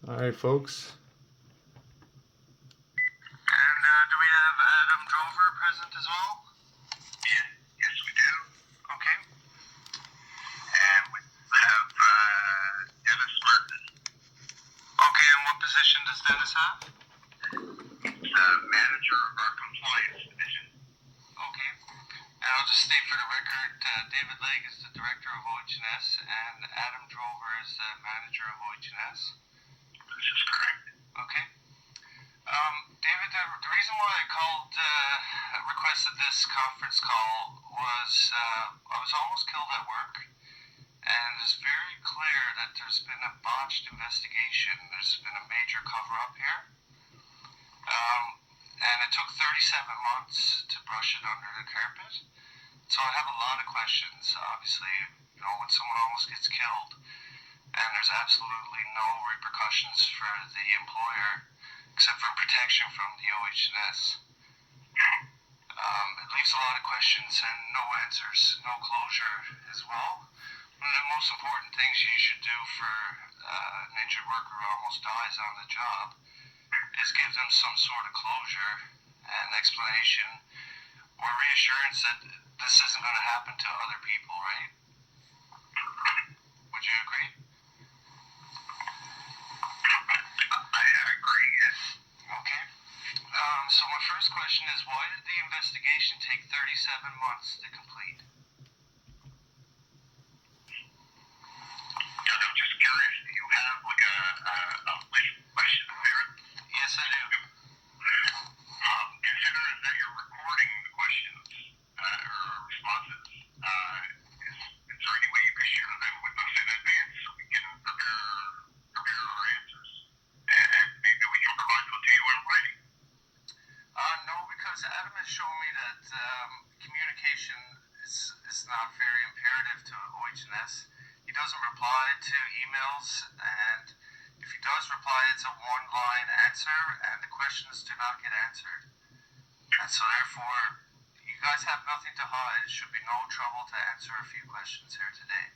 All right, folks. And do we have Adam Drover present as well? Yes, we do. Okay. And we have Dennis Martin. Okay, and what position does Dennis have? Manager of our compliance division. Okay. And I'll just state for the record, David Legg is the director of OH&S and Adam Drover is the manager of OH&S. This is correct. Okay. David, the reason why I requested this conference call was I was almost killed at work, and it's very clear that there's been a botched investigation. There's been a major cover-up here, and it took 37 months to brush it under the carpet. So I have a lot of questions. Obviously, when someone almost gets killed, and there's absolutely no repercussions for the employer except for protection from the OH&S. It leaves a lot of questions and no answers, no closure as well. One of the most important things you should do for an injured worker who almost dies on the job is give them some sort of closure and explanation or reassurance that this isn't going to happen to other people, right? Would you agree? I agree, yes. Okay. So my first question is, why did the investigation take 37 months to complete? I'm just curious, do you have like a list of questions there? Yes, I do. Considering that you're recording the questions or responses, is there any way you could share them with us in advance so we can prepare our answers? And maybe we can provide them to you in writing? No, because Adam has shown me that communication is not very imperative to OH&S. He doesn't reply to emails, and if he does reply, it's a one-line answer, and the questions do not get answered. And so therefore, you guys have nothing to hide. It should be no trouble to answer a few questions here today.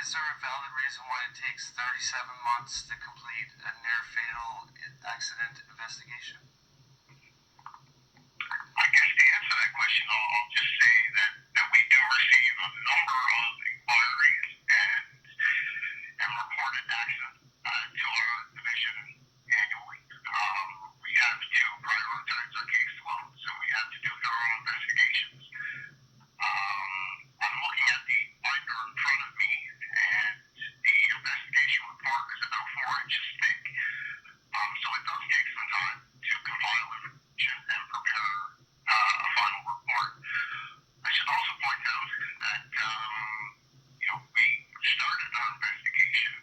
Is there a valid reason why it takes 37 months to complete a near-fatal accident investigation? I guess to answer that question, I'll just say that we do receive a number of inquiries and reported accidents to our division annually. We have to prioritize our caseload, so we have to do thorough investigations. I'm looking at the binder in front of me, and the investigation report is about 4 inches thick. So it does take some time to compile information and prepare a final report. I should also point out that we started our investigation,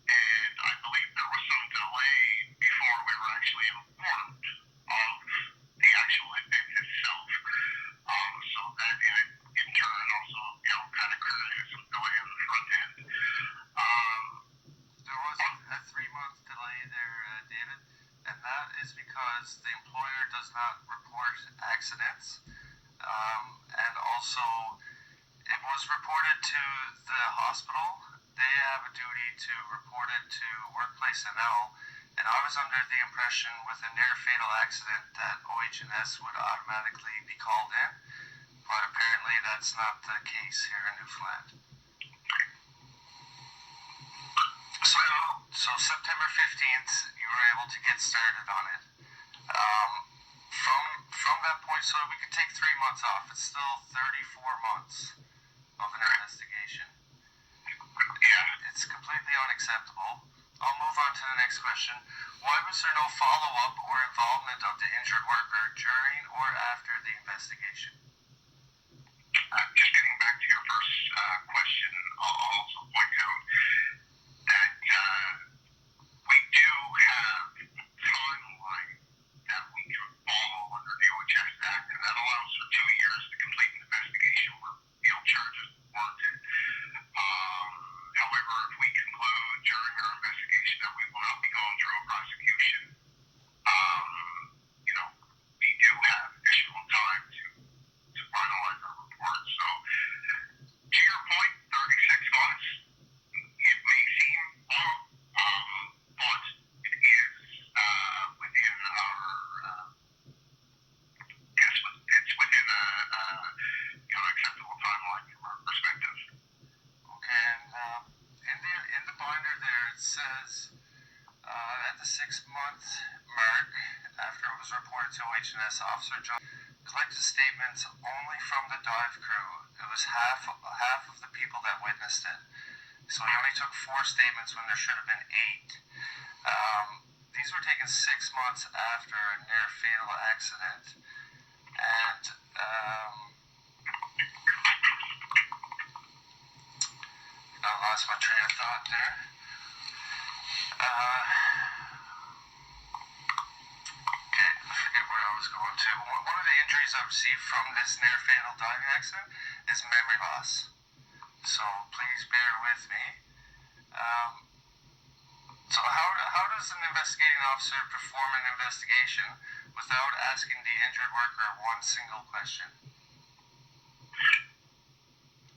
and I believe there was some delay before we were actually informed of the actual event itself. So that in turn also kind of created some delay on the front end. There was a 3-month delay there, David, and that is because the employer does not report accidents, and also it was reported to the hospital. They have a duty to report it to Workplace NL, and I was under the impression with a near-fatal accident that OH&S would automatically be called in, but apparently that's not the case here in Newfoundland. So September 15th, you were able to get started on it. From that point, so we could take 3 months off. It's still 34 months of an investigation. Yeah. It's completely unacceptable. I'll move on to the next question. Why was there no follow-up or involvement of the injured worker during or after the investigation? Just getting back to your first question, I'll also point out that we do have a timeline that we can follow under the OHS Act, and that allows for 2 years to complete an investigation where charges warranted. However, if we conclude during our investigation that we will not be going through a prosecution, we do have additional time to month, Mark, after it was reported to OHS, Officer John collected statements only from the dive crew. It was half of the people that witnessed it. So he only took 4 statements when there should have been 8. These were taken 6 months after a near fatal accident. And I lost my train of thought there. Okay, I forget where I was going to. One of the injuries I received from this near fatal diving accident is memory loss. So please bear with me. So how does an investigating officer perform an investigation without asking the injured worker one single question?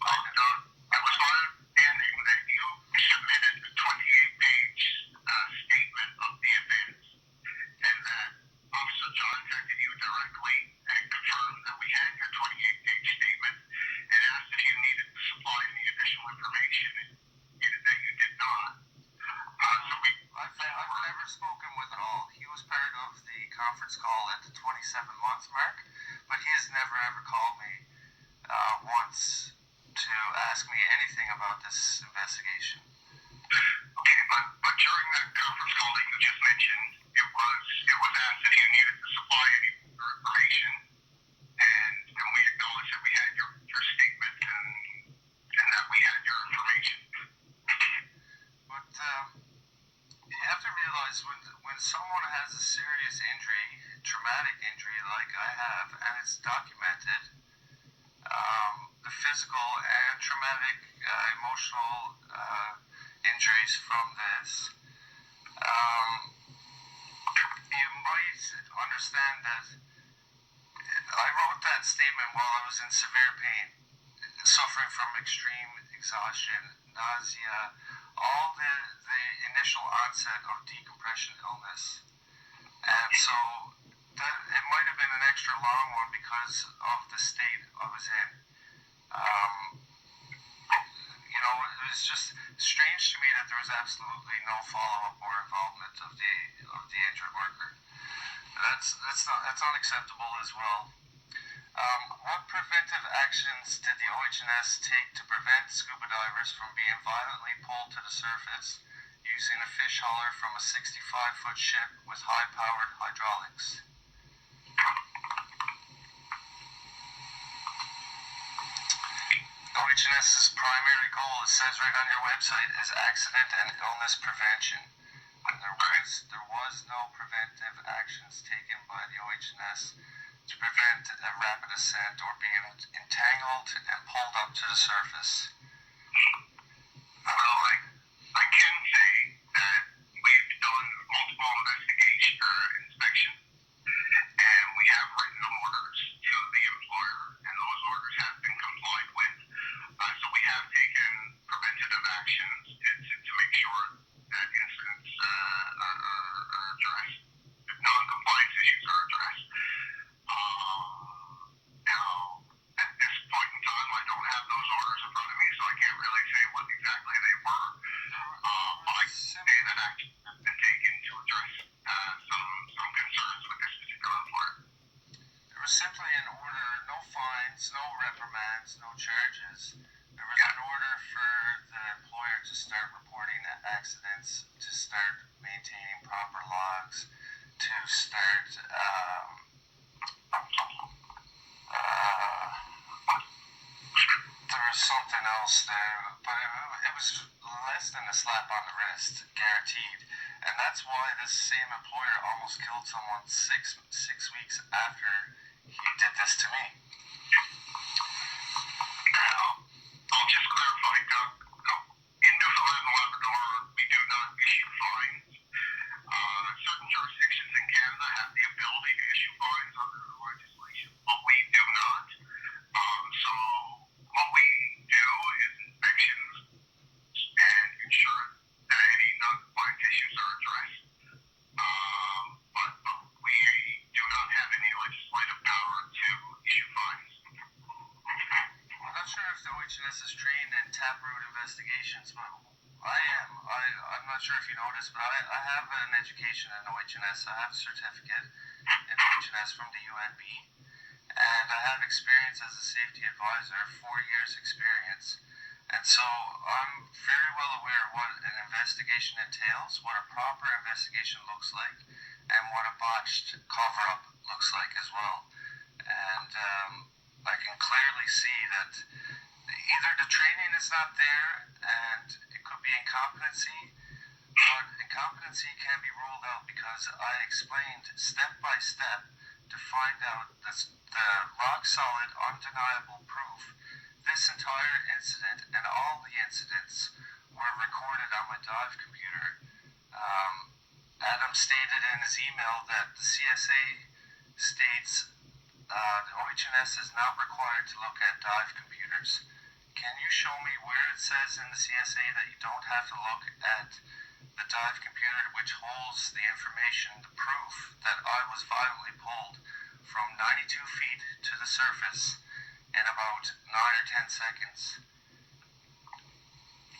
It was my understanding that you submitted a 28-page statement of the events, and that Officer John contacted you directly and confirmed that we had your 28-page statement and asked if you needed to supply any additional information, and stated that you did not. I've never spoken with at all. He was part of the conference call at the 27-month mark, but he has never ever called me once to ask me anything about this investigation. Okay, but during that conference call that you just mentioned, it was asked if you needed to supply any further information, and we acknowledged that we had your statement and that we had your information. But you have to realize when someone has a serious injury, traumatic injury like I have, and it's documented, the physical and traumatic emotional injuries from this, you might understand that I wrote that statement while I was in severe pain, suffering from extreme exhaustion, nausea, all the initial onset of decompression illness. And so it might have been an extra long one because of the state I was in. It was just strange to me that there was absolutely no follow-up or involvement of the injured worker. That's unacceptable as well. What preventive actions did the OHS take to prevent scuba divers from being violently pulled to the surface using a fish hauler from a 65-foot ship with high-powered hydraulics? OHS's primary goal, it says right on your website, is accident and illness prevention. And there was no preventive actions taken by the OHS to prevent a rapid ascent or being entangled and pulled up to the surface. Well, I can say that we've done multiple investigation or inspections, and we have written orders to the employer, and those orders have been complied with. So we have taken preventative actions to make sure that incidents are addressed, if non-compliance issues are addressed. Now, at this point in time, I don't have those orders in front of me, so I can't really say what exactly they were. But I can say that action has been taken to address some concerns with this particular employer. There was simply an order, no fines, no reprimands, no charges. There was an order for the employer to start reporting accidents, to start maintaining proper logs, to start there was something else there, but it was less than a slap on the wrist, guaranteed. And that's why this same employer almost killed someone six weeks after he did this to me. I'll just clarify, Doug. In Newfoundland and Labrador, we do not issue fines. Certain jurisdictions in Canada have the ability to issue fines under the legislation, but we do not. So what we do is inspections and ensure that any non-compliance issues are addressed. But we do not have any legislative power to issue fines. I'm not sure if the OHS is trained in taproot investigations, but I am. I'm not sure if you noticed, but I have an education in OHS. I have a certificate in OHS from the UNB, and I have experience as a safety advisor, 4 years experience. And so I'm very well aware of what an investigation entails, what a proper investigation looks like, and what a botched cover-up looks like as well. And I can clearly see that either the training is not there and it could be incompetency, but incompetency can be ruled out because I explained step by step to find out the rock solid, undeniable proof. This entire incident and all the incidents were recorded on my dive computer. Adam stated in his email that the CSA states the OHS is not required to look at dive computers. Can you show me where it says in the CSA that you don't have to look at the dive computer which holds the information, the proof that I was violently pulled from 92 feet to the surface in about 9 or 10 seconds?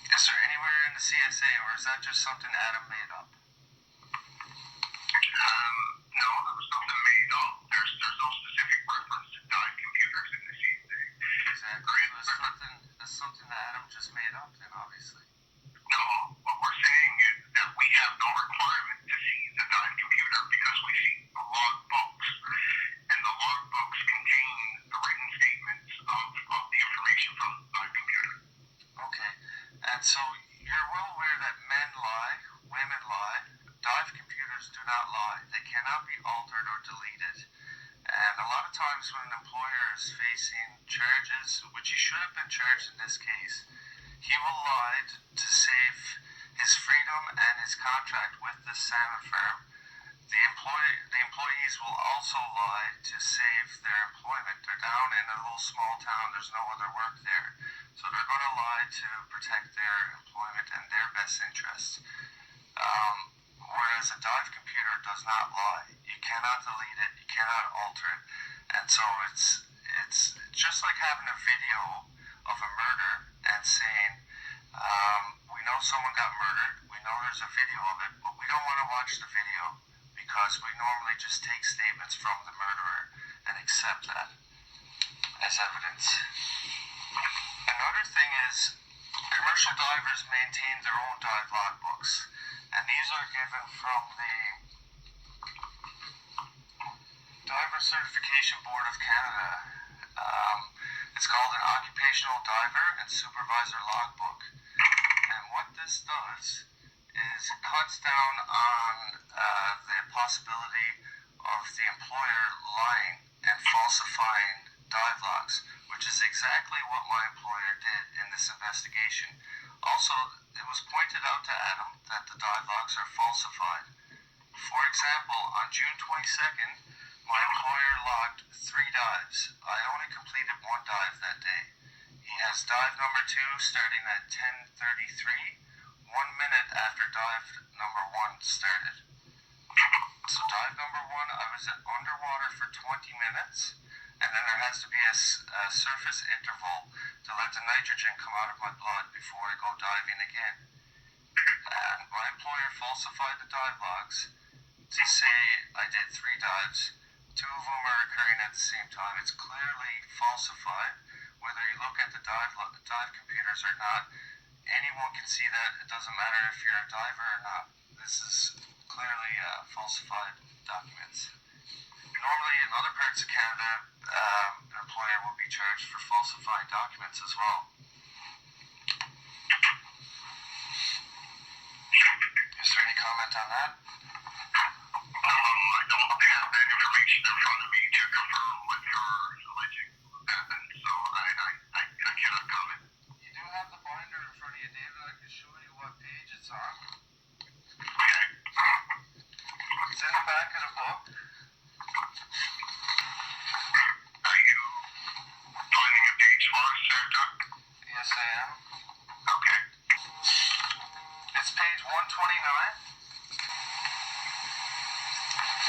Is there anywhere in the CSA, or is that just something Adam made up? No, there was nothing made up. There's no specific reference to dive computers in the CSA. Exactly. That's something that Adam just made up then, obviously. No, what we're saying is that we have no requirement to seize a dive computer because we see the log books, and the log books contain the written statements of the information from the dive computer. Okay, and so you're well aware that men lie, women lie, dive computers do not lie. They cannot be altered or deleted. And a lot of times when an employer is facing charges, which he should have been charged in this case, he will lie to save his freedom and his contract with the salmon farm. The employees will also lie to save their employment. They're down in a little small town, there's no other work there. So they're going to lie to protect their employment and their best interests. Whereas a dive computer does not lie. You cannot delete it, you cannot alter it. And so it's just like having a video of a murder and saying, we know someone got murdered, we know there's a video of it, but we don't want to watch the video because we normally just take statements from the murderer and accept that as evidence. Another thing is, commercial divers maintain their own dive logbooks, and these are given from the Diver Certification Board of Canada. It's called an Occupational Diver and Supervisor Logbook. And what this does is it cuts down on the possibility of the employer lying and falsifying dive logs, which is exactly what my employer did in this investigation. Also, it was pointed out to Adam that the dive logs are falsified. For example, on June 22nd, my employer logged 3 dives. I only completed 1 dive that day. He has dive number 2 starting at 10:33, 1 minute after dive number 1 started. So dive number 1, I was underwater for 20 minutes, and then there has to be a surface interval to let the nitrogen come out of my blood before I go diving again. And my employer falsified the dive logs to say I did 3 dives. 2 of them are occurring at the same time. It's clearly falsified. Whether you look at the dive computers or not, anyone can see that. It doesn't matter if you're a diver or not. This is clearly falsified documents. Normally, in other parts of Canada, an employer will be charged for falsifying documents as well. Is there any comment on that? I don't have that information in front of me to confirm what you're alleging happened, so I cannot comment. You do have the binder in front of you, David. I can show you what page it's on. Okay. It's in the back of the book. Are you finding a page for us, sir, Doug? Yes, I am. Okay. It's page 129.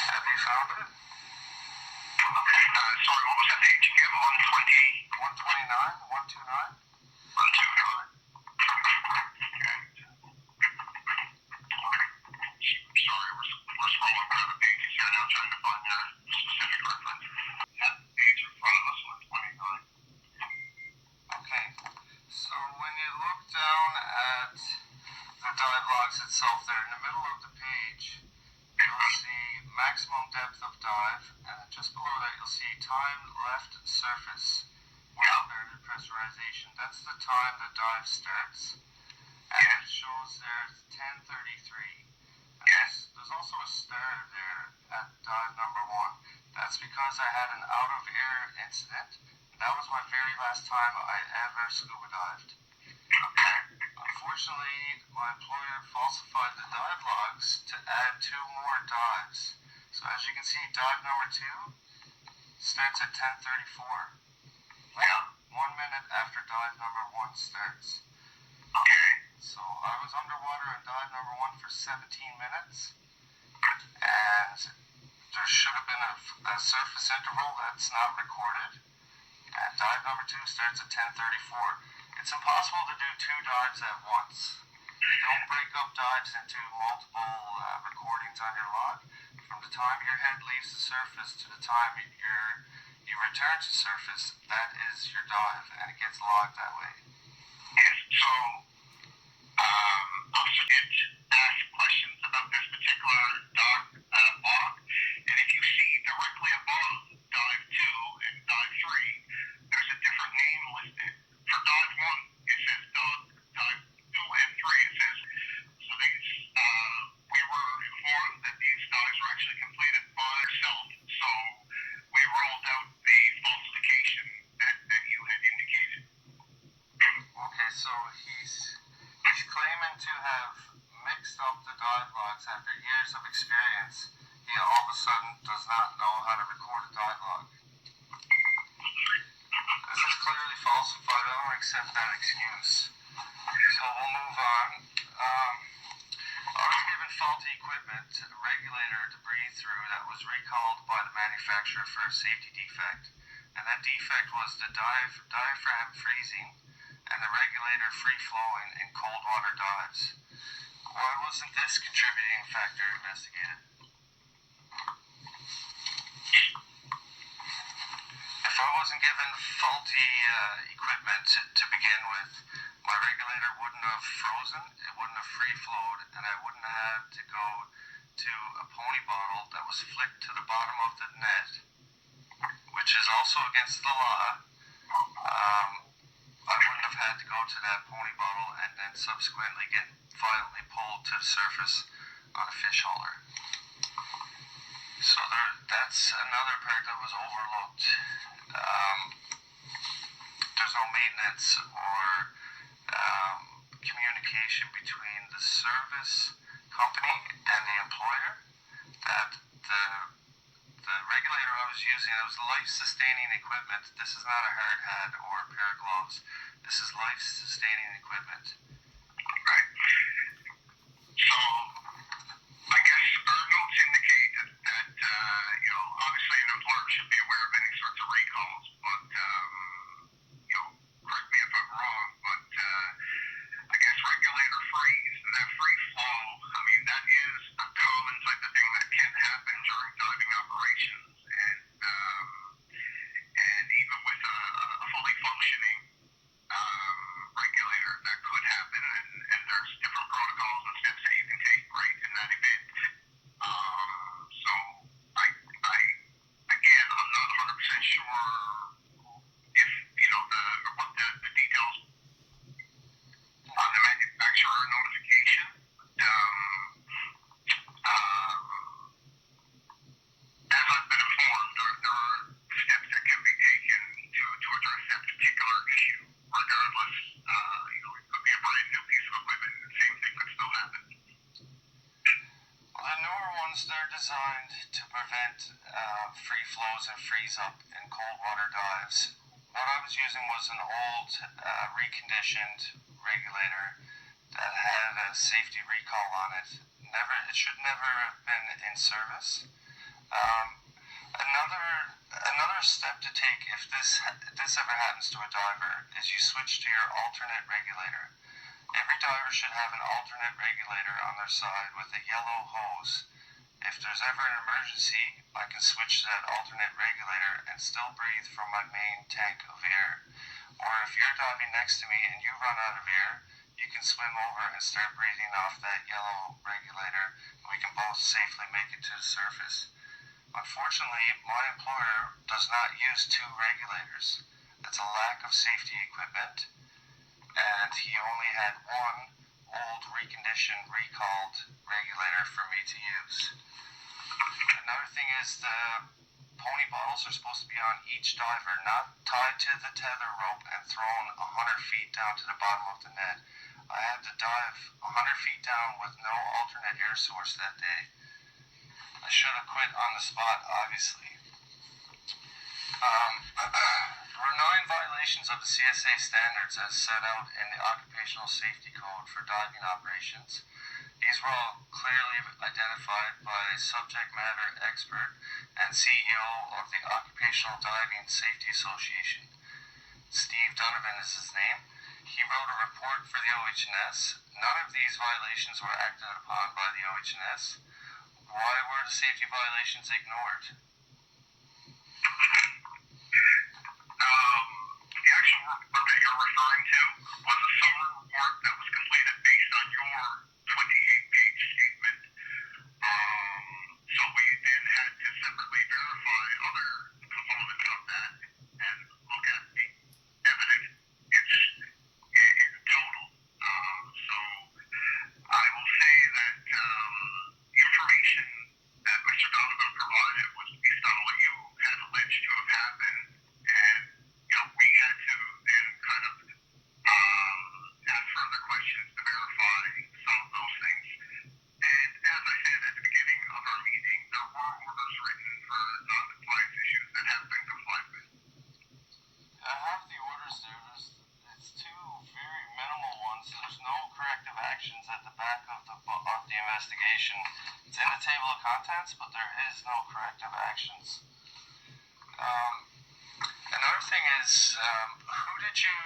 Have you found it? Okay. Sorry, what was that page again? 120? 129? 129? 129. Okay. logs itself there in the middle of the page, you'll see maximum depth of dive, and just below that you'll see time left surface without pressurization. That's the time the dive starts, and it shows there 10:33. There's also a star there at dive number 1. That's because I had an out of air incident. That was my very last time I ever scuba dived. Unfortunately, my employer falsified the dive logs to add 2 more dives. So as you can see, dive number 2 starts at 10:34. 1 minute after dive number 1 starts. So I was underwater in dive number 1 for 17 minutes, and there should have been a surface interval that's not recorded. And dive number 2 starts at 10:34. It's impossible to do 2 dives at once. You don't break up dives into multiple recordings on your log. From the time your head leaves the surface to the time you return to surface, that is your dive, and it gets logged that way. So, I'll forget to ask questions about this particular log, and if you see directly above dive 2 and dive 3, there's a different name listed. For dive 1, it says dive 2 and 3, it says. So we were informed that these dives were actually completed by yourself. So we rolled out the falsification that you had indicated. Okay, so he's claiming to have mixed up the dive logs after years of experience. He all of a sudden does not know how to record a dive log. This is clearly falsified. I don't accept that excuse. So we'll move on. I was given faulty equipment, a regulator to breathe through that was recalled by the manufacturer for a safety defect. And that defect was the diaphragm freezing and the regulator free-flowing in cold water dives. Why wasn't this contributing factor investigated? If I wasn't given faulty equipment to begin with, my regulator wouldn't have frozen, it wouldn't have free-flowed, and I wouldn't have had to go to a pony bottle that was flicked to the bottom of the net, which is also against the law. I wouldn't have had to go to that pony bottle and then subsequently get violently pulled to the surface on a fish hauler. So that's another part that was overlooked. There's no maintenance or communication between the service company and the employer. That the regulator I was using, it was life-sustaining equipment. This is not a hard hat or a pair of gloves. This is life-sustaining equipment. Right. So, I guess our notes indicate that obviously an employer should be aware of any sorts of recalls, but, correct me if I'm wrong, but I guess regulator freeze and that free flow, I mean, that is a common type of thing that can happen during diving operations, and even with a fully functioning regulator, that could happen, and there's different protocols and steps that you can take right in that event. So again, I'm not 100% sure if what the details on the manufacturer notification. As I've been informed, there are steps that can be taken to address that particular issue. Regardless, it could be a brand new piece of equipment, and the same thing could still happen. Well, the newer ones, they're designed to prevent free flows and freeze up in cold water dives. What I was using was an old reconditioned regulator that had a safety recall on it. It should never have been in service. Another step to take if this ever happens to a diver is you switch to your alternate regulator. Every diver should have an alternate regulator on their side with a yellow hose. If there's ever an emergency, I can switch to that alternate regulator and still breathe from my main tank of air. Or if you're diving next to me and you run out of air, you can swim over and start breathing off that yellow regulator, and we can both safely make it to the surface. Unfortunately, my employer does not use two regulators. That's a lack of safety equipment, and he only had one old, reconditioned, recalled regulator for me to use. Another thing is the pony bottles are supposed to be on each diver, not tied to the tether rope and thrown 100 feet down to the bottom of the net. I had to dive 100 feet down with no alternate air source that day. I should have quit on the spot, obviously. There were 9 violations of the CSA standards as set out in the Occupational Safety Code for diving operations. These were all clearly identified by subject matter expert and CEO of the Occupational Diving Safety Association. Steve Donovan is his name. He wrote a report for the OH&S. None of these violations were acted upon by the OH&S. Why were the safety violations ignored? The actual report that you're referring to was a summary report that was completed based on your 28-page statement. So we then had to separately verify other components of that and look at the evidence in total. So I will say that information that Mr. Donovan provided was based on what you had alleged to have happened, and we had to then kind of ask further questions to verify some of those things. And as I said at the beginning of our meeting, there were orders written for non-compliance issues that have been complied with. I have the orders there. It's 2 very minimal ones. There's no corrective actions at the back of the investigation. It's in the table of contents, but there is no corrective actions. Another thing is, who did you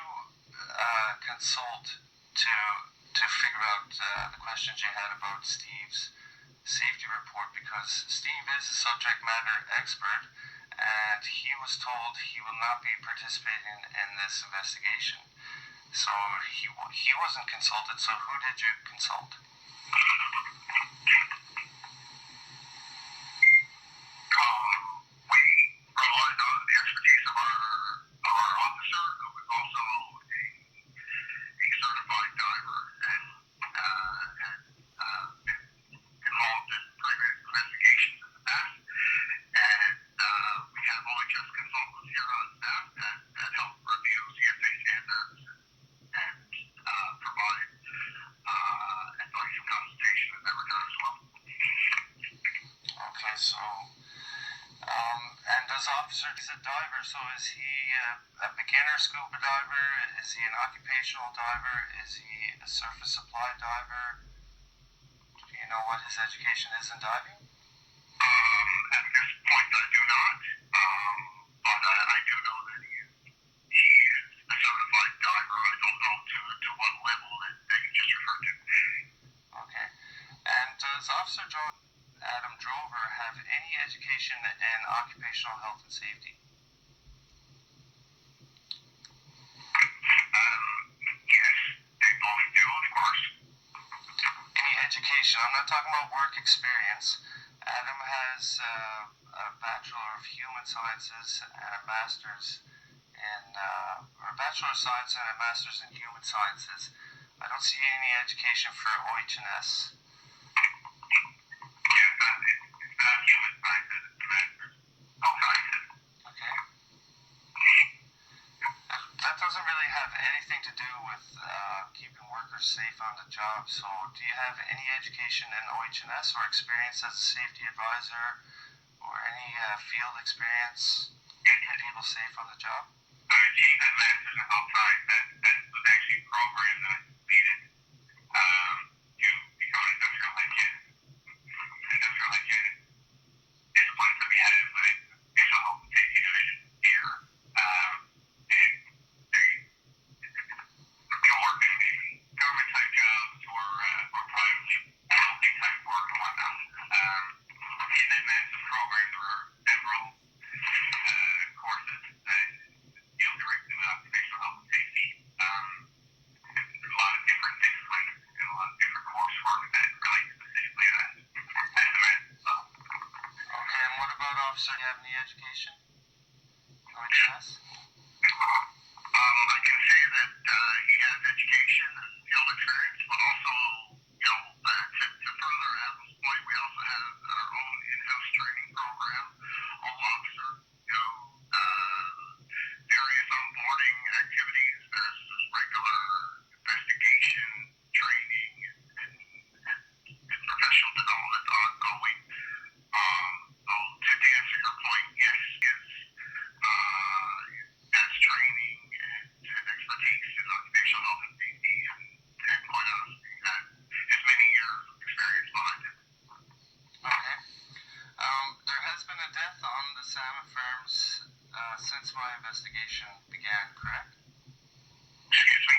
consult to figure out the questions you had about Steve's safety report? Because Steve is a subject matter expert, and he was told he will not be participating in this investigation. So he wasn't consulted. So who did you consult? We relied on the expertise of our officer, who was also a certified diver and had been involved in previous investigations in the past. And we have OHS consultants here on staff that help review CSA standards and provide advice and consultation in that regard as well. Okay, so and does officer, he's a diver, so is he a beginner scuba diver? Is he an occupational diver? Is he a surface supply diver? Do you know what his education is in diving? At this point, I do not, but I do know that he is a certified diver. I don't know to what level that you just referred to. Okay, and does Officer John Adam Drover have any education in occupational health and safety? Yes, they both do, of course. Any education? I'm not talking about work experience. Adam has a Bachelor of Human Sciences and a Master's in, or a Bachelor of Science and a Master's in Human Sciences. I don't see any education for OH&S. It's not human sciences, it's master's of sciences. Okay. That doesn't really have anything to do with keeping workers safe on the job. So do you have any education in OH&S or experience as a safety advisor or any field experience keeping people safe on the job? I achieved that master's in health science. That was actually a program that I completed to become an industrial hygienist. Industrial hygienist is a place that we have within Occupational Health and Safety Division here. You can work in government type jobs or privately consulting type work and whatnot. In that master's program, there are several courses that deal directly with occupational health and safety. have any education? OHS? I can say that he has education and field experience, but also, to further Adam's point, we also have our own in-house training program. All officers do various onboarding activities. There's regular investigation training and professional development ongoing. So to answer your point, yes, has training and expertise in occupational health and safety, and quite honestly, has many years of experience behind it. Okay. There has been a death on the salmon farms since my investigation began, correct? Excuse me?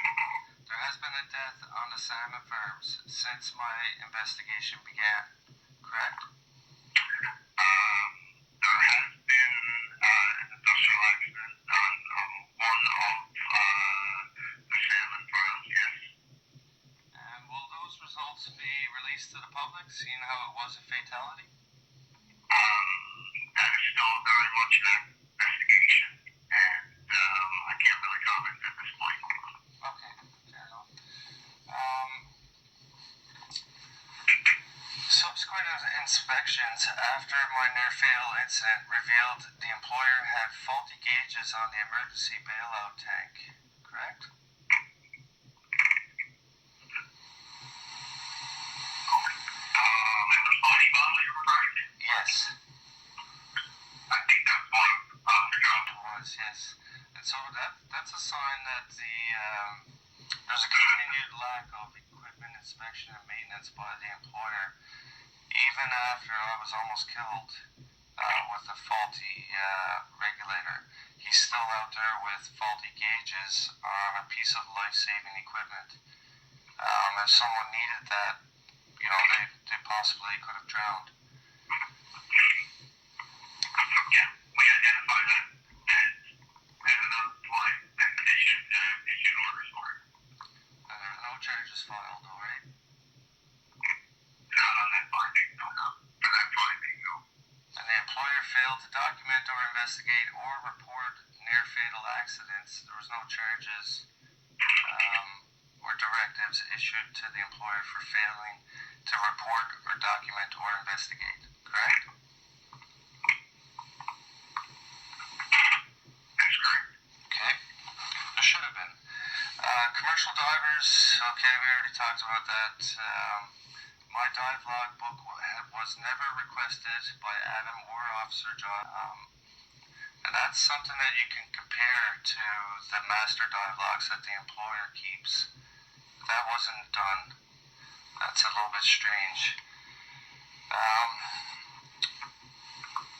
There has been a death on the salmon farms since my investigation began, correct? There has been an industrial accident on one of the salmon farms, yes. And will those results be released to the public, seeing how it was a fatality? That is still very much an investigation, and I can't really comment at this point. Okay, fair enough. Subsequent inspections after my near-fatal incident revealed the employer had faulty gauges on the emergency bailout tank, correct? Response model you're referring to? Yes, I think that's one of the job. it was, yes. And so that's a sign that there's a continued lack of equipment inspection and maintenance by the employer, even after I was almost killed with a faulty regulator. He's still out there with faulty gauges on a piece of life-saving equipment. If someone needed that, they possibly could have drowned. Yeah, we identify that as another point that they should issue orders for it. There were no charges filed, though, right? Not on that finding, no. For that finding, no. And the employer failed to document or investigate or report near-fatal accidents. There was no charges or directives issued to the employer for failing to report or document or investigate, correct? That's correct. Okay. There should have been. Commercial divers, okay, we already talked about that. My dive log book was never requested by Adam or Officer John. And that's something that you can compare to the master dive logs that the employer keeps. That wasn't done. That's a little bit strange.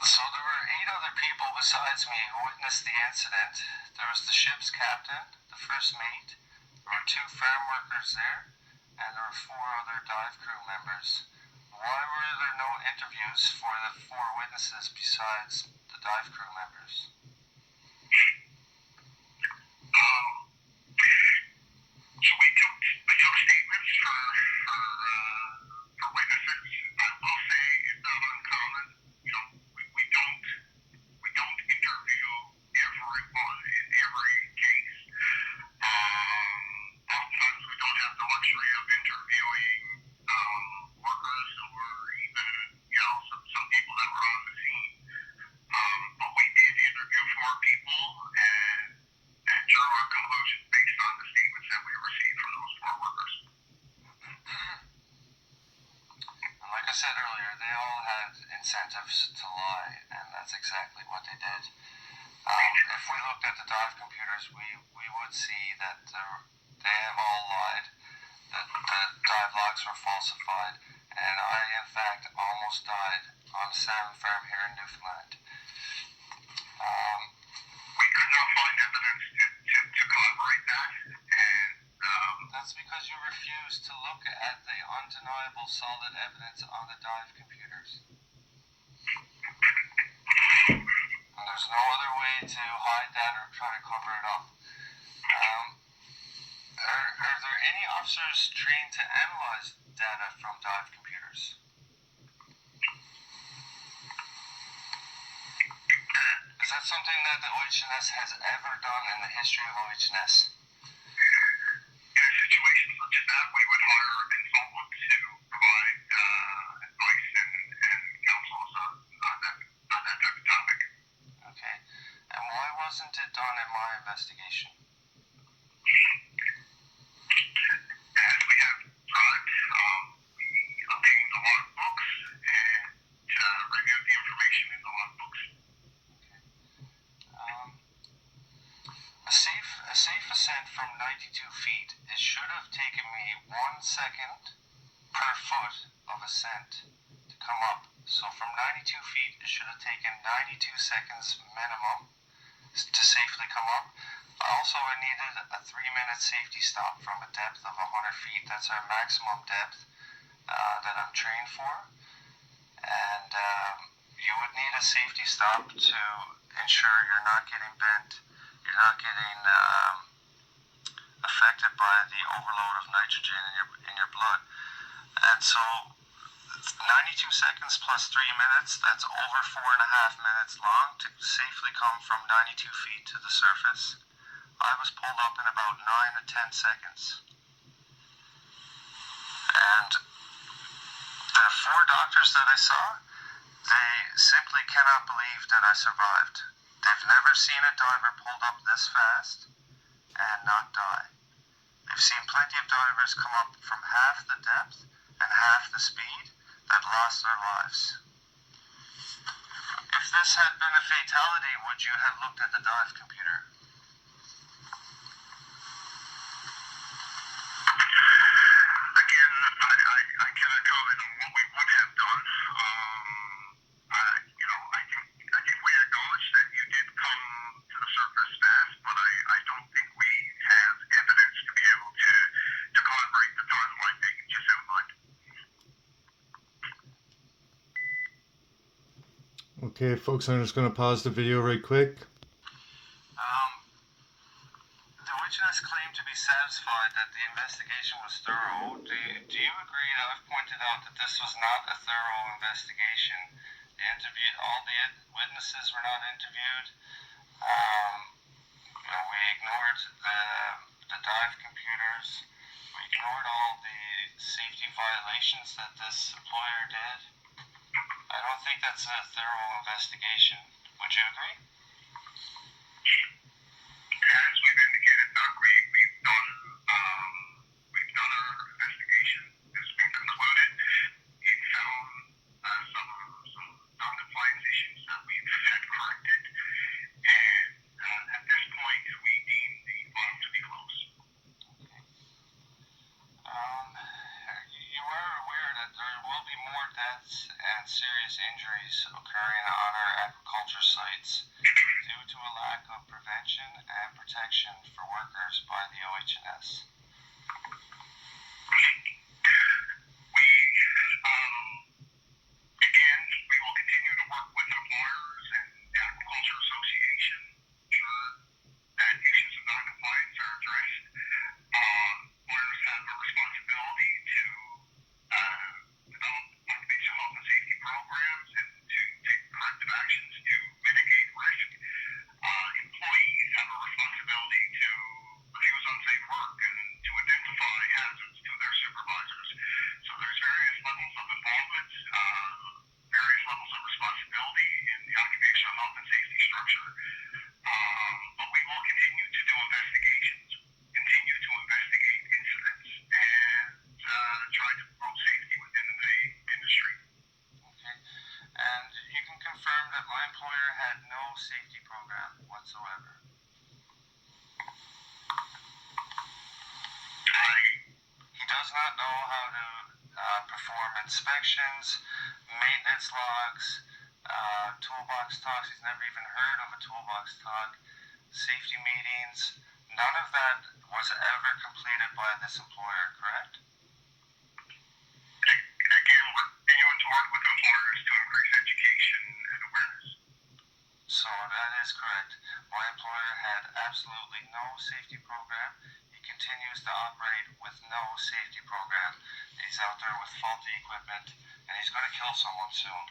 So there were 8 other people besides me who witnessed the incident. There was the ship's captain, the first mate, there were 2 farm workers there, and there were 4 other dive crew members. Why were there no interviews for the 4 witnesses besides the dive crew members? So we took statements for witnesses. I will say it's not uncommon. We don't interview everyone in every case. Oftentimes we don't have the luxury of interviewing workers or even some people that were on the scene. But we did interview 4 people and drew our conclusions based on the statements that we received from those 4 workers. And like I said earlier, they all had incentives to lie, and that's exactly what they did. If we looked at the dive computers, we would see that they have all lied, that the dive logs were falsified, and I, in fact, almost died on a salmon farm here in Newfoundland. We could not find evidence to corroborate that, and That's because you refused to look at the undeniable solid evidence on the dive computers. And there's no other way to hide that or try to cover it up. Are there any officers trained to analyze data from dive computers? that something that the OHS has ever done in the history of OHS? In a situation such as that, we would hire a consultant to provide advice and counsel us on that type of topic. Okay. And why wasn't it done in my investigation? As we have tried, we obtained a lot of books and reviewed the information in the lot of books. A safe ascent from 92 feet, it should have taken me 1 second per foot of ascent to come up. So from 92 feet, it should have taken 92 seconds minimum to safely come up. Also, I needed a 3-minute safety stop from a depth of 100 feet. That's our maximum depth that I'm trained for. And you would need a safety stop to ensure you're not getting bent, you're not getting affected by the overload of nitrogen in your blood. And so 92 seconds plus 3 minutes, that's over 4.5 minutes long to safely come from 92 feet to the surface. I was pulled up in about 9 to 10 seconds. And the 4 doctors that I saw, they simply cannot believe that I survived. They've never seen a diver pulled up this fast and not die. They've seen plenty of divers come up from half the depth and half the speed that lost their lives. If this had been a fatality, would you have looked at the dive computer? Again, I cannot comment on what we would have done. I think we acknowledge that you did come to the surface fast, but I don't think we have evidence to be able to collaborate the timeline that you just outlined. Okay, folks, I'm just going to pause the video right quick. The witness claimed to be satisfied that the investigation was thorough. Do you agree that I've pointed out that this was not a thorough investigation? All the witnesses were not interviewed. We ignored the dive computers. We ignored all the safety violations that this employer did. I don't think that's a thorough investigation. Would you agree? As we've indicated, Doug, we've done our investigation. It's been concluded. It found some non-compliance issues that we've had corrected, and at this point, we deem the file to be closed. You are aware that there will be more deaths and serious injuries occurring on our agriculture sites due to a lack of prevention and protection for workers by the OHS. We will continue to work with employers and the Agriculture Association to ensure that issues of non-compliance are addressed. Employers have a responsibility to develop occupational health and safety programs and to take corrective actions to mitigate risk. Employees have a responsibility to refuse unsafe work and to identify hazards to their supervisors. So there's various levels of involvement, various levels of responsibility in the occupational health and safety structure. But we will continue to do investigations, continue to investigate incidents, and try to promote safety within the industry. Okay. And you can confirm that my employer had no safety program whatsoever. He does not know how to perform inspections, maintenance logs, toolbox talks. He's never even heard of a toolbox talk, safety meetings. None of that was ever completed by this employer, correct? Again, we're continuing to work with employers to increase education and awareness. So that is correct. My employer had absolutely no safety program. He continues to operate with no safety program. He's out there with faulty equipment, and he's going to kill someone soon.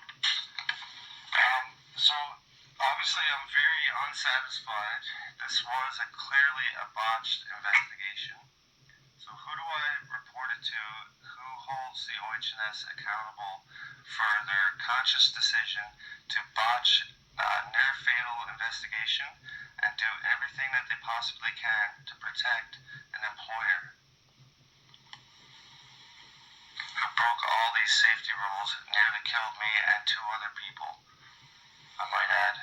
So Obviously, I'm very unsatisfied. This was clearly a botched investigation. So who do I report it to? Who holds the OH&S accountable for their conscious decision to botch a near-fatal investigation and do everything that they possibly can to protect an employer who broke all these safety rules, nearly killed me and two other people? I might add.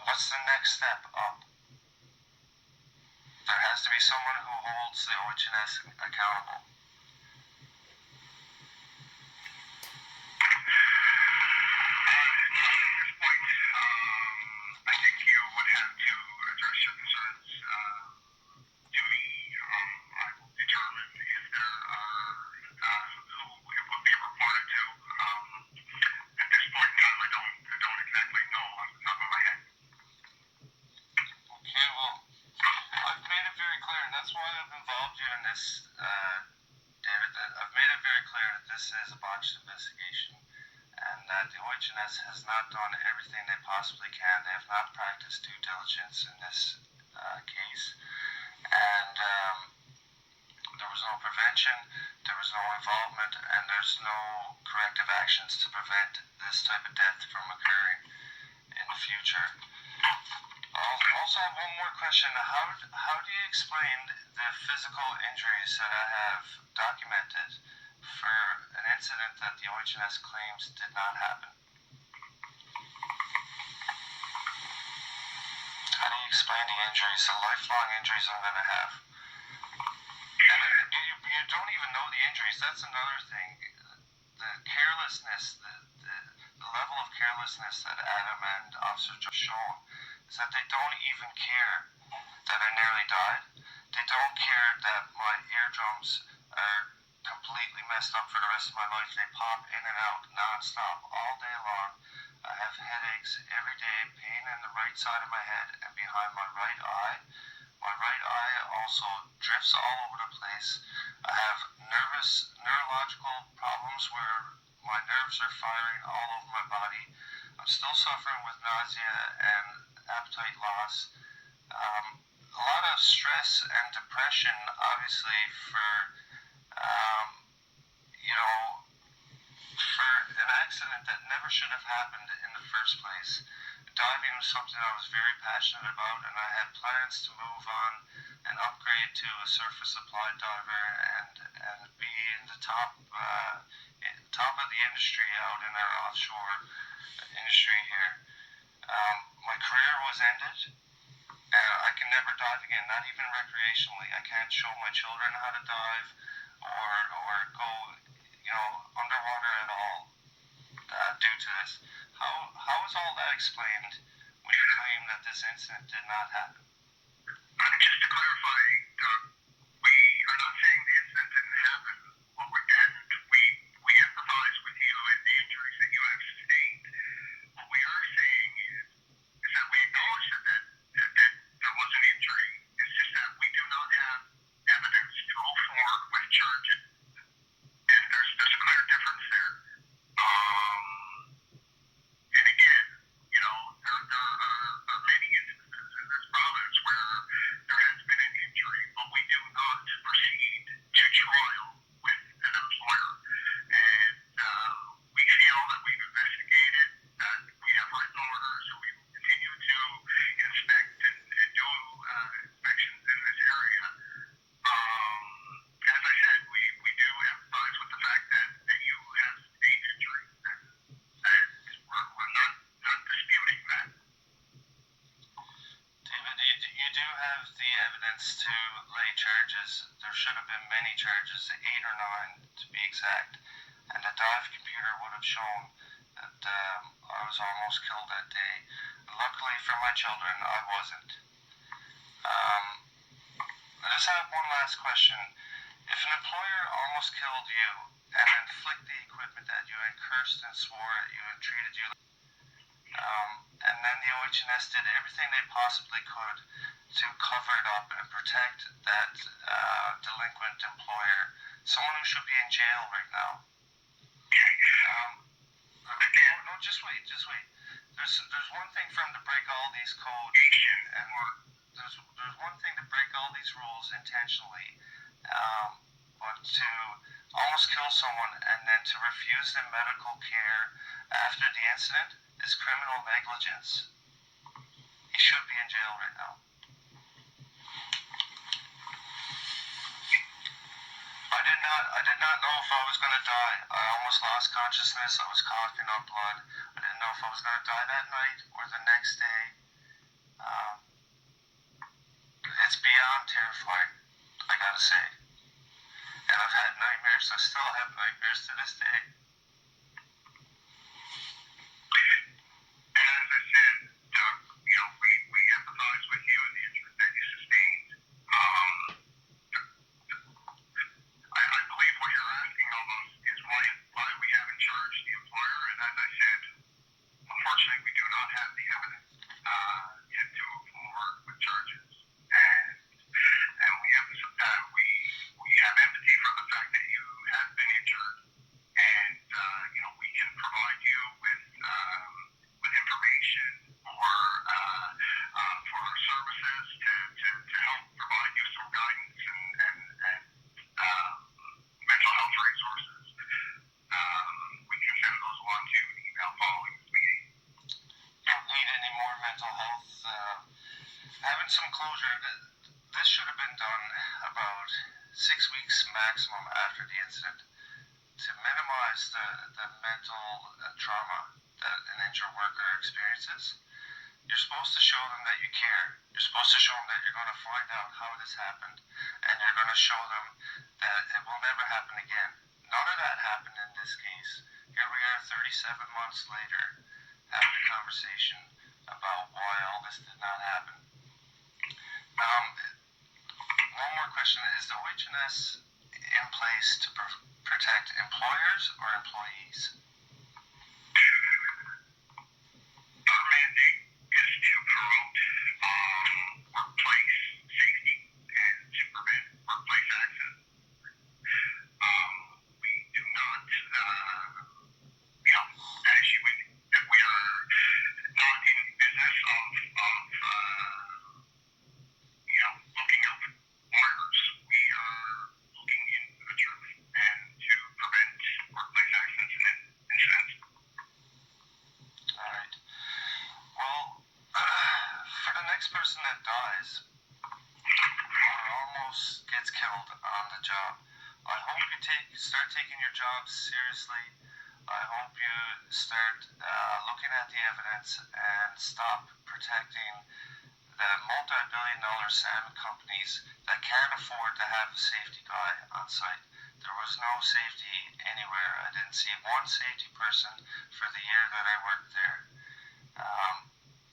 What's the next step up? There has to be someone who holds the OH&S accountable. I think you would have to address your concerns to me. I will determine if there are who it would be reported to. At this point in time, I don't exactly know off the top of my head. Okay, well, I've made it very clear, and that's why I've involved you in this, David. I've made it very clear that this is a botched investigation, and that the OH&S has not done everything they possibly can. They have not practiced due diligence in this case, and there was no prevention, there was no involvement, and there's no corrective actions to prevent this type of death from occurring in the future. I also have one more question. How do you explain the physical injuries that I have documented for an incident that the OH&S claims did not happen? How do you explain the injuries, the lifelong injuries I'm going to have? And you don't even know the injuries. That's another thing. The carelessness, the level of carelessness that Adam and Officer Joe shown is that they don't even care that I nearly died. They don't care that my eardrums are completely messed up for the rest of my life. They pop in and out non-stop all day long. I have headaches every day, pain in the right side of my head and behind my right eye. My right eye also drifts all over the place. I have neurological problems where my nerves are firing all over my body. I'm still suffering with nausea and appetite loss. A lot of stress and depression, obviously, for for an accident that never should have happened in the first place. Diving was something I was very passionate about, and I had plans to move on and upgrade to a surface applied diver and be in the top of the industry out in our offshore industry here. My career was ended. I can never dive again, not even recreationally. I can't show my children how to dive or go, underwater at all due to this. How is all that explained when you claim that this incident did not happen? Just to clarify, Doug, we are not saying the incident didn't happen. We empathize with you and the injuries that you have sustained. What we are saying is that we acknowledge that there was an injury. It's just that we do not have evidence to move forward with charges. And there's a clear difference there. And again, there are many instances in this province where there has been an injury, but we do not proceed to trial with an employer. And we feel that we've investigated, that we have written orders, and we will continue to inspect and do inspections in this area. As I said, we do empathize with the fact that you have sustained injury, and we're not disputing that. David, you do have the evidence to lay charges. There should have been many charges, 8 or 9 to be exact, and the dive computer would have shown that I was almost killed that day. Luckily for my children, I wasn't. I just have one last question. If an employer almost killed you and inflicted the equipment at you and cursed and swore at you and treated you and then the OH&S did everything they possibly could to cover it up and protect that delinquent employer, someone who should be in jail right now. No just wait, just wait. There's one thing for him to break all these codes, and there's one thing to break all these rules intentionally, but to almost kill someone and then to refuse them medical care after the incident is criminal negligence. He should be in jail right now. I did not know if I was going to die. I almost lost consciousness. I was coughing up blood. I didn't know if I was going to die that night or the next day. It's beyond terrifying, I gotta say. And I've had nightmares. I still have nightmares to this day. And as I said, Doug, we empathize with you and the injuries that you sustained. I believe what you're asking almost is why we haven't charged the employer. And as I said, unfortunately, we do not have the evidence yet to move forward with charges. And we have empathy for the fact that you have been injured, and we can provide you with information for our services to help provide you some guidance and mental health resources. We can send those along to you in email following this meeting. Don't need any more mental health. Having some closure. This should have been done about 6 weeks maximum after the incident to minimize the mental trauma that an injured worker experiences. You're supposed to show them that you care. You're supposed to show them that you're going to find out how this happened, and you're going to show them that it will never happen again. None of that happened in this case. Here we are 37 months later having a conversation about why all this did not happen. One more question. Is the OH&S in place to protect employers or employees? Our mandate is to promote workplace safety and to prevent workplace accidents. We do not, as you indicate, we are not in business of looking out for lawyers. We are looking into the truth and to prevent workplace accidents and incidents. All right. Well, for the next person that dies or almost gets killed on the job, I hope you start taking your job seriously. I hope you start looking at the evidence and stop protecting the multi-billion-dollar salmon companies that can't afford to have a safety guy on site. There was no safety anywhere. I didn't see one safety person for the year that I worked there.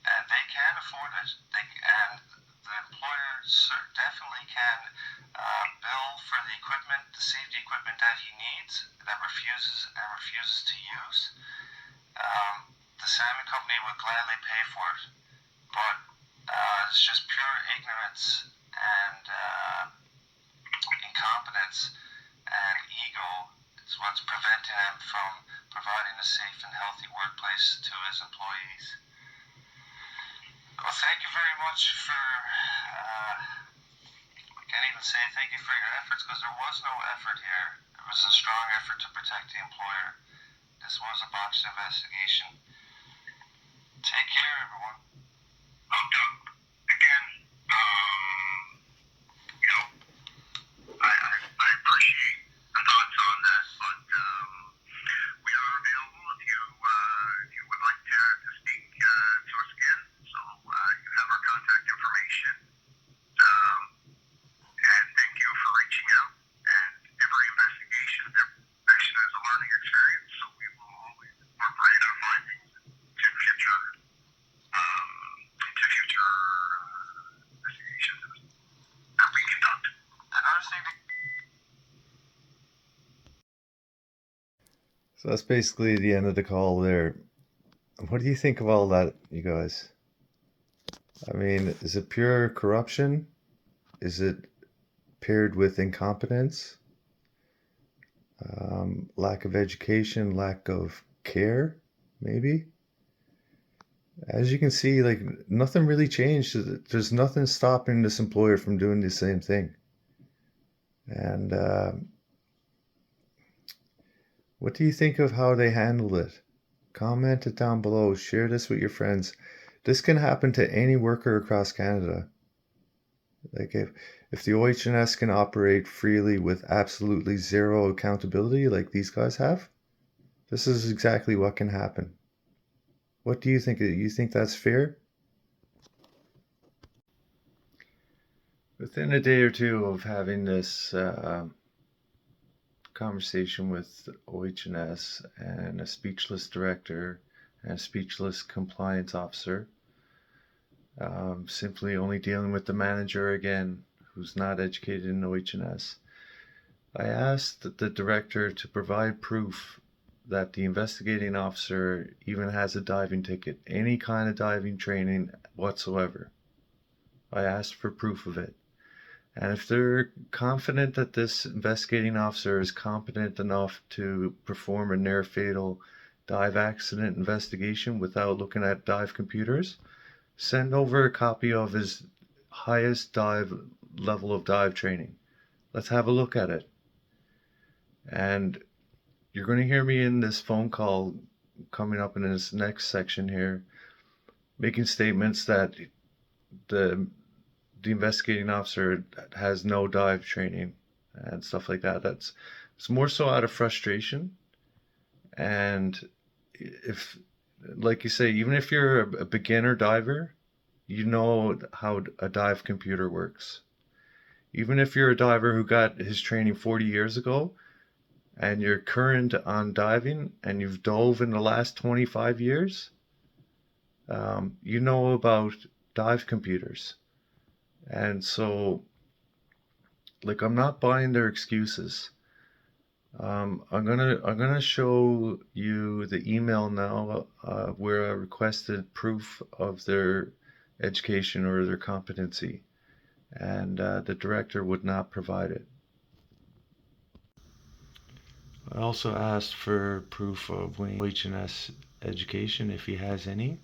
And they can't afford it. And the employer definitely can bill for the equipment, the safety equipment that he needs, that refuses to use. The salmon company would gladly pay for it, but it's just pure ignorance and incompetence and ego is what's preventing him from providing a safe and healthy workplace to his employees. Well, thank you very much for, I can't even say thank you for your efforts because there was no effort here. There was a strong effort to protect the employer. This was a botched investigation. Take care, everyone. Well, Doug, again, I appreciate the thoughts on that, but we are available if you would like to speak to us again. So you have our contact information. And thank you for reaching out. And every investigation is a learning experience, so we will always incorporate our findings into future investigations that we conduct. Another thing So that's basically the end of the call there. What do you think of all that, you guys? I mean, is it pure corruption? Is it paired with incompetence? Lack of education, lack of care, maybe. As you can see, like nothing really changed. There's nothing stopping this employer from doing the same thing. And what do you think of how they handled it? Comment it down below. Share this with your friends. This can happen to any worker across Canada. Like if the OH&S can operate freely with absolutely zero accountability like these guys have, this is exactly what can happen. What do you think? You think that's fair? Within a day or two of having this conversation with OH&S and a speechless director and a speechless compliance officer, simply only dealing with the manager again, who's not educated in OH&S, I asked the director to provide proof that the investigating officer even has a diving ticket, any kind of diving training whatsoever. I asked for proof of it. And if they're confident that this investigating officer is competent enough to perform a near-fatal dive accident investigation without looking at dive computers, send over a copy of his highest dive level of dive training. Let's have a look at it. And you're going to hear me in this phone call coming up in this next section here, making statements that the investigating officer has no dive training and stuff like that. It's more so out of frustration. And if, like you say, even if you're a beginner diver, you know how a dive computer works. Even if you're a diver who got his training 40 years ago and you're current on diving and you've dove in the last 25 years, you know about dive computers. And so, like, I'm not buying their excuses. I'm gonna show you the email now where I requested proof of their education or their competency, and the director would not provide it. I also asked for proof of Wayne's OH&S education if he has any,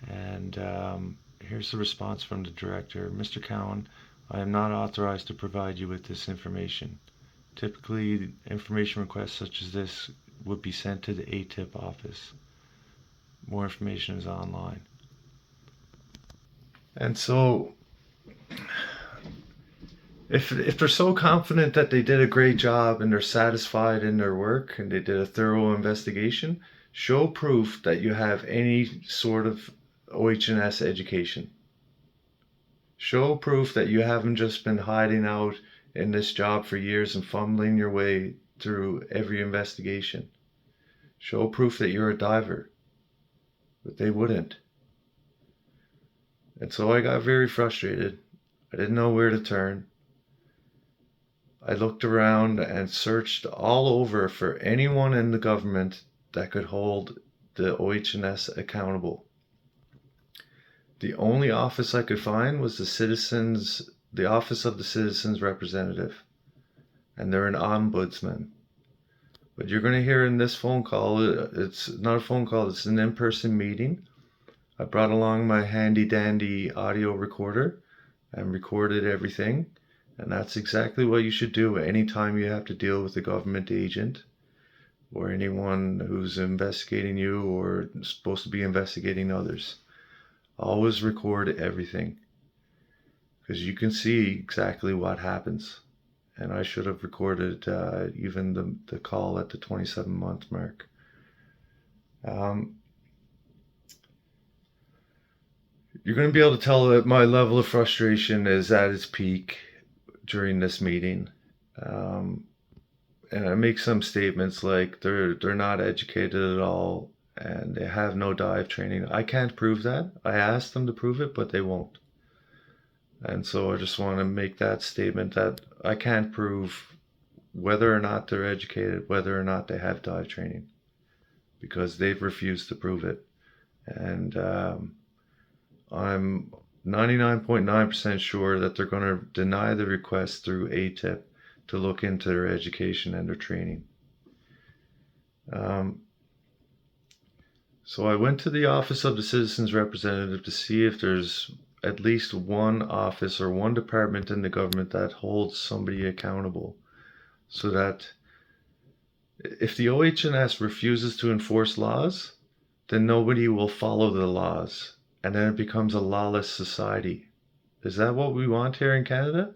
and here's the response from the director. Mr. Cowan, I am not authorized to provide you with this information. Typically, information requests such as this would be sent to the ATIP office. More information is online. And so, if they're so confident that they did a great job and they're satisfied in their work and they did a thorough investigation, show proof that you have any sort of OH&S education. Show proof that you haven't just been hiding out in this job for years and fumbling your way through every investigation. Show proof that you're a diver. But they wouldn't. And so I got very frustrated. I didn't know where to turn. I looked around and searched all over for anyone in the government that could hold the OH&S accountable. The only office I could find was the Office of the Citizens Representative. And they're an ombudsman. But you're going to hear in this phone call, it's not a phone call, it's an in-person meeting. I brought along my handy dandy audio recorder and recorded everything. And that's exactly what you should do anytime you have to deal with a government agent or anyone who's investigating you or supposed to be investigating others. Always record everything, because you can see exactly what happens. And I should have recorded even the call at the 27-month mark. You're going to be able to tell that my level of frustration is at its peak during this meeting. And I make some statements like they're not educated at all and they have no dive training. I can't prove that. I asked them to prove it, but they won't. And so I just want to make that statement that I can't prove whether or not they're educated, whether or not they have dive training, because they've refused to prove it. And I'm 99.9% sure that they're going to deny the request through ATIP to look into their education and their training. So I went to the office of the citizens representative to see if there's at least one office or one department in the government that holds somebody accountable, so that if the OH&S refuses to enforce laws, then nobody will follow the laws, and then it becomes a lawless society. Is that what we want here in Canada?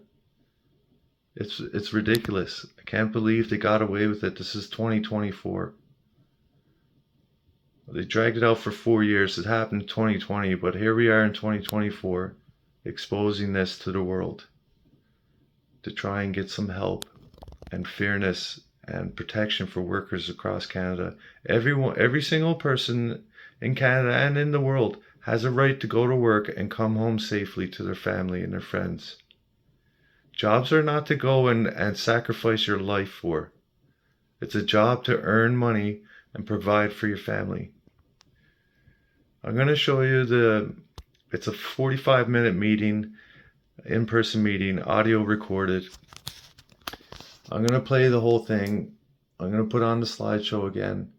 It's ridiculous. I can't believe they got away with it. This is 2024. They dragged it out for 4 years. It happened in 2020, but here we are in 2024, exposing this to the world to try and get some help and fairness and protection for workers across Canada. Every single person in Canada and in the world has a right to go to work and come home safely to their family and their friends. Jobs are not to go and sacrifice your life for. It's a job to earn money and provide for your family. I'm going to show you it's a 45-minute meeting, in-person meeting, audio recorded. I'm going to play the whole thing. I'm going to put on the slideshow again.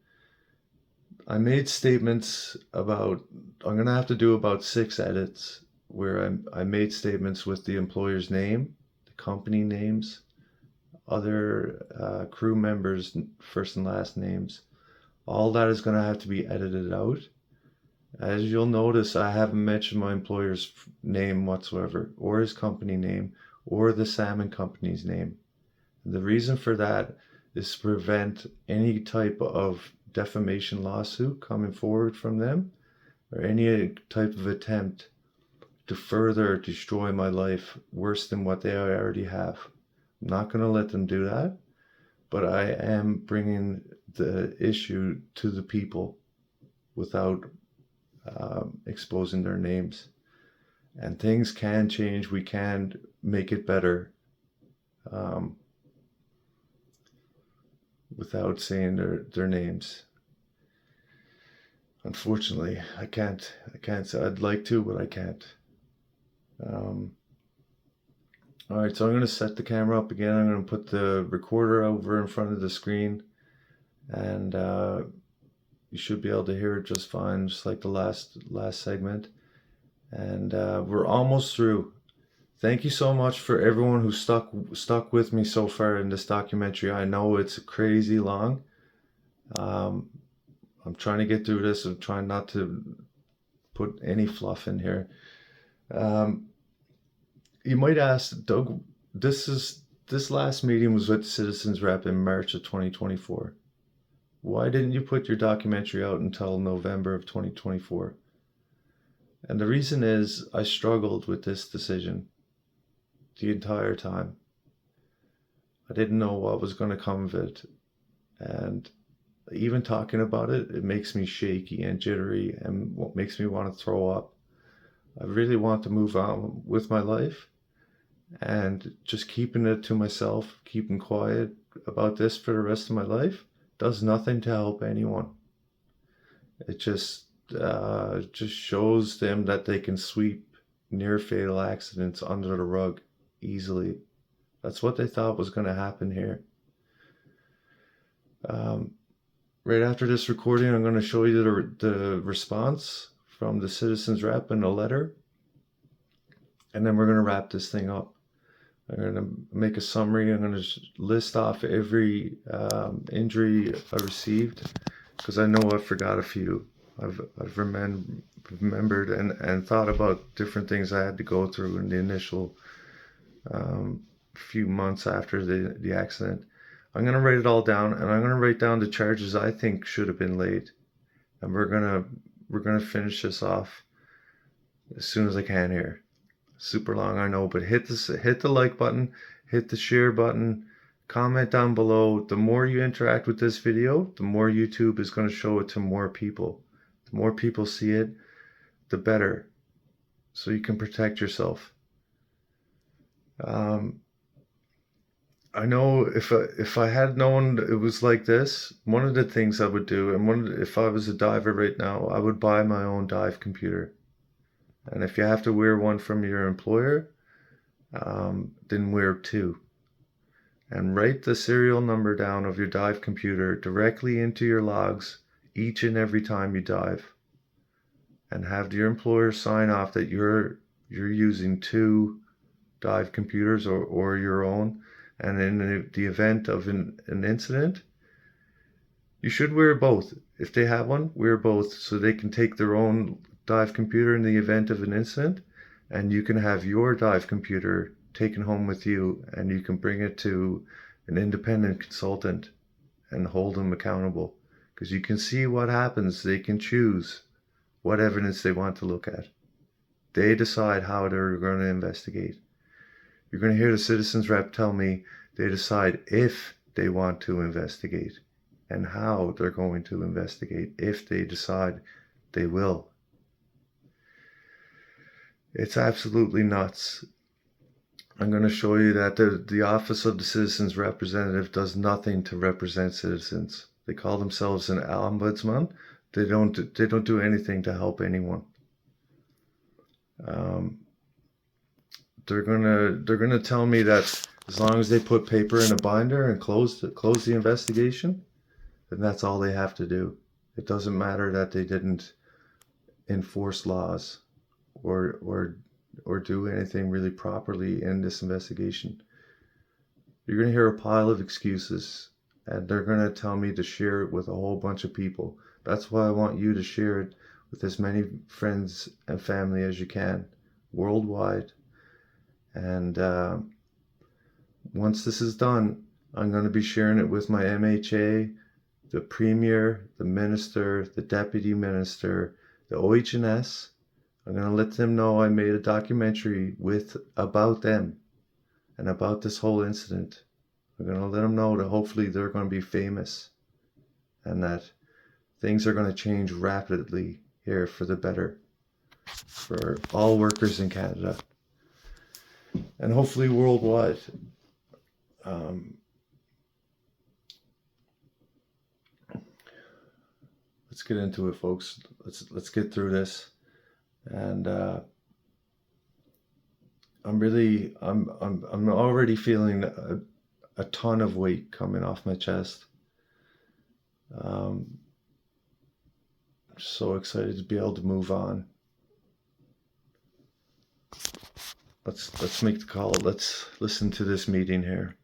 I made statements about, I'm going to have to do about 6 edits where I made statements with the employer's name, the company names, other crew members' first and last names. All that is going to have to be edited out. As you'll notice, I haven't mentioned my employer's name whatsoever, or his company name, or the salmon company's name. The reason for that is to prevent any type of defamation lawsuit coming forward from them, or any type of attempt to further destroy my life worse than what they already have. I'm not going to let them do that, but I am bringing the issue to the people without exposing their names. And things can change. We can make it better without saying their names. Unfortunately, I can't say. I'd like to, but I can't. Alright, so I'm going to set the camera up again. I'm going to put the recorder over in front of the screen, and you should be able to hear it just fine, just like the last segment. And we're almost through. Thank you so much for everyone who stuck with me so far in this documentary. I know it's crazy long. I'm trying to get through this. I'm trying not to put any fluff in here. You might ask, Doug, this last meeting was with the Citizens Rep in March of 2024. Why didn't you put your documentary out until November of 2024? And the reason is I struggled with this decision the entire time. I didn't know what was going to come of it. And even talking about it, it makes me shaky and jittery and what makes me want to throw up. I really want to move on with my life, and just keeping it to myself, keeping quiet about this for the rest of my life does nothing to help anyone. It just shows them that they can sweep near fatal accidents under the rug easily. That's what they thought was going to happen here. Right after this recording, I'm going to show you the response from the Citizens Rep in a letter, and then we're going to wrap this thing up. I'm going to make a summary. I'm going to list off every injury I received, because I know I forgot a few. I've remembered and thought about different things I had to go through in the initial few months after the accident. I'm going to write it all down, and I'm going to write down the charges I think should have been laid. And we're going to finish this off as soon as I can here. Super long, I know, but hit the like button, hit the share button, comment down below. The more you interact with this video, the more YouTube is going to show it to more people. The more people see it, the better, so you can protect yourself. I know if I had known it was like this, one of the things I would do, and if I was a diver right now, I would buy my own dive computer. And if you have to wear one from your employer, then wear 2. And write the serial number down of your dive computer directly into your logs each and every time you dive, and have your employer sign off that you're using two dive computers or your own. And in the event of an incident, you should wear both. If they have one, wear both so they can take their own dive computer in the event of an incident, and you can have your dive computer taken home with you, and you can bring it to an independent consultant and hold them accountable, because you can see what happens. They can choose what evidence they want to look at. They decide how they're going to investigate. You're going to hear the citizens rep tell me they decide if they want to investigate and how they're going to investigate if they decide they will. It's absolutely nuts. I'm going to show you that the Office of the Citizens Representative does nothing to represent citizens. They call themselves an ombudsman. They don't do anything to help anyone. They're gonna tell me that as long as they put paper in a binder and close the investigation, then that's all they have to do. It doesn't matter that they didn't enforce laws or do anything really properly in this investigation. You're gonna hear a pile of excuses, and they're gonna tell me to share it with a whole bunch of people. That's why I want you to share it with as many friends and family as you can, worldwide. And once this is done, I'm going to be sharing it with my MHA, the Premier, the Minister, the Deputy Minister, the OH&S. I'm going to let them know I made a documentary about them and about this whole incident. I'm going to let them know that hopefully they're going to be famous and that things are going to change rapidly here for the better for all workers in Canada and hopefully worldwide. Let's get into it, folks. Let's get through this. And I'm already feeling a ton of weight coming off my chest. I'm so excited to be able to move on. Let's make the call. Let's listen to this meeting here.